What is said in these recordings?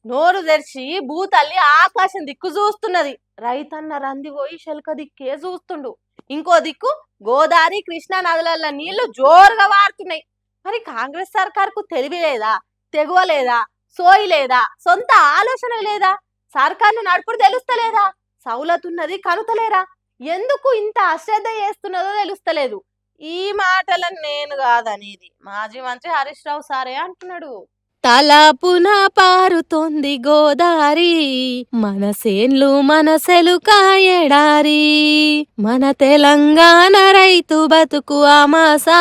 నోరు తెరిచి భూతల్లి ఆకాశం దిక్కు చూస్తున్నది. రైతన్న రంది పోయి శెలక దిక్కే చూస్తుండు. ఇంకో దిక్కు గోదావరి కృష్ణా నదుల నీళ్లు జోరుగా వారుతున్నాయి. మరి కాంగ్రెస్ సర్కార్కు తెలివి లేదా, తెగువ లేదా, సోయి లేదా, సొంత ఆలోచన లేదా, సర్కార్ను నడుపుడు తెలుస్తలేదా, సౌలతున్నది కనుతలేరా, ఎందుకు ఇంత అశ్రద్ధ చేస్తున్నదో తెలుస్తలేదు. ఈ మాటలను నేను కాదనేది మాజీ మంత్రి హరీష్ రావు సారే అంటున్నాడు. తలపున పారుతోంది గోదారి, మన సేన్లు మన సెలుకాయడారి, మన తెలంగాణ రైతు బతుకు అమాసా,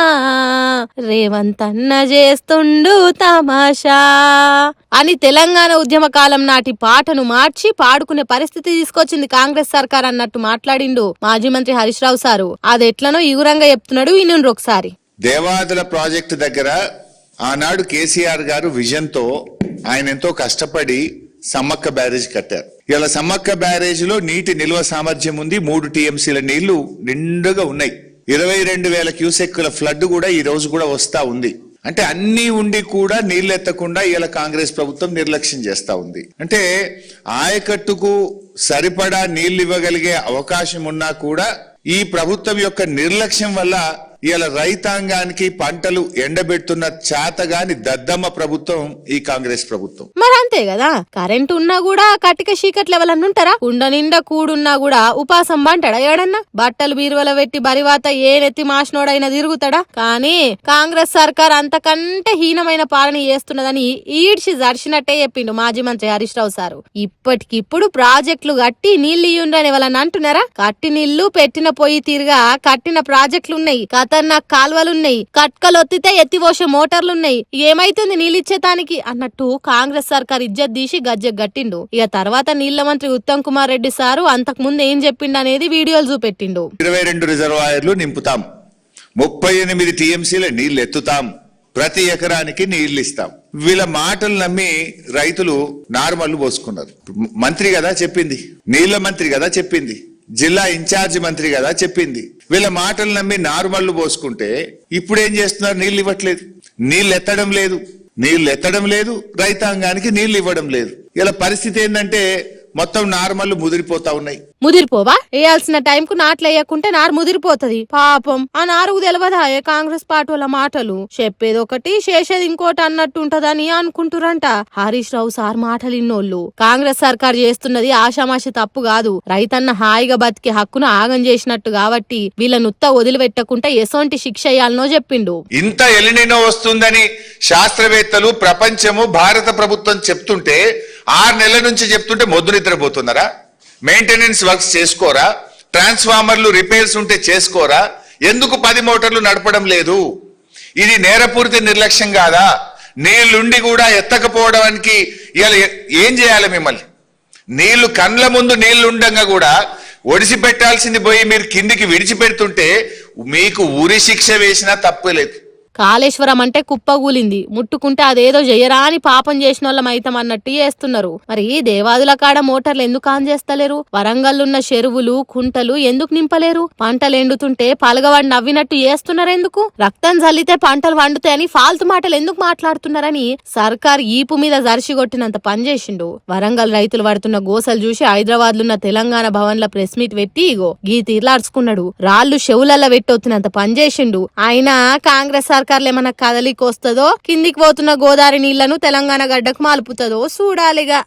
రేవంతన్న చేస్తుండు తమాషా అని తెలంగాణ ఉద్యమ కాలం నాటి పాటను మార్చి పాడుకునే పరిస్థితి తీసుకొచ్చింది కాంగ్రెస్ సర్కార్ అన్నట్టు మాట్లాడిండు మాజీ మంత్రి హరీష్ రావు సారు. అది ఎట్లనో ఇగురంగా చెప్తున్నాడు, వినుండ్రు ఒకసారి. దేవాదుల ప్రాజెక్టు దగ్గర ఆనాడు కేసీఆర్ గారు విజన్ తో ఆయన ఎంతో కష్టపడి సమ్మక్క బ్యారేజ్ కట్టారు. ఇలా సమ్మక్క బ్యారేజ్ లో నీటి నిల్వ సామర్థ్యం ఉంది. 3 టీఎంసీల నీళ్లు నిండుగా ఉన్నాయి. 22,000 క్యూసెక్కుల ఫ్లడ్ కూడా ఈ రోజు కూడా వస్తా ఉంది. అంటే అన్ని ఉండి కూడా నీళ్లు ఎత్తకుండా ఇలా కాంగ్రెస్ ప్రభుత్వం నిర్లక్ష్యం చేస్తా ఉంది. అంటే ఆయకట్టుకు సరిపడా నీళ్లు ఇవ్వగలిగే అవకాశం ఉన్నా కూడా ఈ ప్రభుత్వం యొక్క నిర్లక్ష్యం వల్ల ఇలా రైతాంగానికి పంటలు ఎండబెడుతున్న చాతగాని దద్దమ్మ ప్రభుత్వం ఈ కాంగ్రెస్ ప్రభుత్వం. మరి అంతే కదా, కరెంట్ ఉన్నా కూడా కట్టిక చీకట్లు ఎవరన్నా ఉంటారా? కుండ నిండా కూడున్నా కూడా ఉపాసం బంటాడా ఏడన్నా? బట్టలు బీరువల పెట్టి బరివాత ఏ నెత్తి మాసినోడైనా తిరుగుతాడా? కానీ కాంగ్రెస్ సర్కార్ అంతకంటే హీనమైన పాలన చేస్తున్నదని ఈడ్చి జడిచినట్టే చెప్పిండు మాజీ మంత్రి హరీష్ రావు సారు. ఇప్పటికిప్పుడు ప్రాజెక్టులు కట్టి నీళ్లు ఇయ్యుండ్రని ఎవరన్నా అంటున్నారా? కట్టి నీళ్లు పెట్టిన పొయ్యి తీరుగా కట్టిన ప్రాజెక్టులు ఉన్నాయి, ఖతర్నాక్ కాల్వలున్నాయి, కట్కలొత్తితే ఎత్తిపోసే మోటార్లున్నాయి. ఏమైతుంది నీళ్ళిచ్చేతానికి అన్నట్టు కాంగ్రెస్ సర్కార్ ఇజ్జత్ తీసి గజ్జె గట్టిండు. ఇక తర్వాత నీళ్ల మంత్రి ఉత్తమ్ కుమార్ రెడ్డి సారు అంతకు ముందు ఏం చెప్పిండు అనేది వీడియోలు చూపెట్టిండు. 22 రిజర్వాయర్లు నింపుతాం, 38 టీఎంసీల నీళ్లు ఎత్తుతాం, ప్రతి ఎకరానికి నీళ్లు ఇస్తాం. వీళ్ళ మాటలు నమ్మి రైతులు నార్మల్ పోసుకున్నారు. మంత్రి కదా చెప్పింది, నీళ్ల మంత్రి కదా చెప్పింది, జిల్లా ఇన్ఛార్జి మంత్రి కదా చెప్పింది. వీళ్ళ మాటలు నమ్మి నార్మల్ పోసుకుంటే ఇప్పుడు ఏం చేస్తున్నారు? నీళ్లు ఇవ్వట్లేదు, నీళ్లు ఎత్తడం లేదు, రైతాంగానికి నీళ్లు ఇవ్వడం లేదు. ఇలా పరిస్థితి ఏంటంటే మొత్తం నార్మల్ ముదిరిపోతా ఉన్నాయి. ముదిరిపోవా? వేయాల్సిన టైంకు నాట్లు వేయకుంటే నారు ముదిరిపోతది. పాపం ఆ నారుకు తెలవదా కాంగ్రెస్ పార్టీ వాళ్ళ మాటలు? చెప్పేది ఒకటి చేసేది ఇంకోటి అన్నట్టు ఉంటదని అనుకుంటురంట. హరీష్ రావు సార్ మాటలు ఇన్నోళ్ళు. కాంగ్రెస్ సర్కార్ చేస్తున్నది ఆషామాషి తప్పు కాదు, రైతన్న హాయిగా బతికే హక్కును ఆగం చేసినట్టు. కాబట్టి వీళ్ళను ఉత్త వదిలిపెట్టకుండా ఎసోంటి శిక్ష వేయాలనో చెప్పిండు. ఇంత ఎలినినో వస్తుందని శాస్త్రవేత్తలు, ప్రపంచము, భారత ప్రభుత్వం చెప్తుంటే 6 నెలల నుంచి చెప్తుంటే మొద్దు నిద్రపోతున్నారా? మెయింటెనెన్స్ వర్క్స్ చేసుకోరా? ట్రాన్స్ఫార్మర్లు రిపేర్స్ ఉంటే చేసుకోరా? ఎందుకు 10 మోటార్లు నడపడం లేదు? ఇది నేరపూరిత నిర్లక్ష్యం కాదా? నీళ్లుండి కూడా ఎత్తకపోవడానికి ఇవాళ ఏం చేయాలి? మిమ్మల్ని నీళ్లు కండ్ల ముందు నీళ్లు ఉండగా కూడా ఒడిసి పెట్టాల్సింది పోయి మీరు కిందికి విడిచిపెడుతుంటే మీకు ఉరి శిక్ష వేసినా తప్పలేదు. కాళేశ్వరం అంటే కుప్పగూలింది, ముట్టుకుంటే అదేదో జయరా అని పాపం చేసిన వాళ్ళం అయితం అన్నట్టు చేస్తున్నారు. మరి దేవాదుల కాడ మోటార్లు ఎందుకు ఆన్ చేస్తలేరు? వరంగల్లున్న చెరువులు, కుంటలు ఎందుకు నింపలేరు? పంటలు ఎండుతుంటే పలగవాడి నవ్వినట్టు చేస్తున్నారు ఎందుకు? రక్తం జల్లితే పంటలు వండుతాయని ఫాల్తు మాటలు ఎందుకు మాట్లాడుతున్నారని సర్కార్ ఈపు మీద జర్షిగొట్టినంత పనిచేసిండు. వరంగల్ రైతులు పడుతున్న గోసలు చూసి హైదరాబాద్ లున్న తెలంగాణ భవన్ ల ప్రెస్ మీట్ పెట్టి ఇగో గీ తీర్లాడ్చుకున్నాడు. రాళ్లు చెవులల్ల పెట్టొత్తినంత పనిచేసిండు. ఆయన కాంగ్రెస్ సర్కార్లు ఏమన్నా కదలికి వస్తుందో, కిందికి పోతున్న గోదావరి నీళ్లను తెలంగాణ గడ్డకు మాల్పుతుందో చూడాలిగా.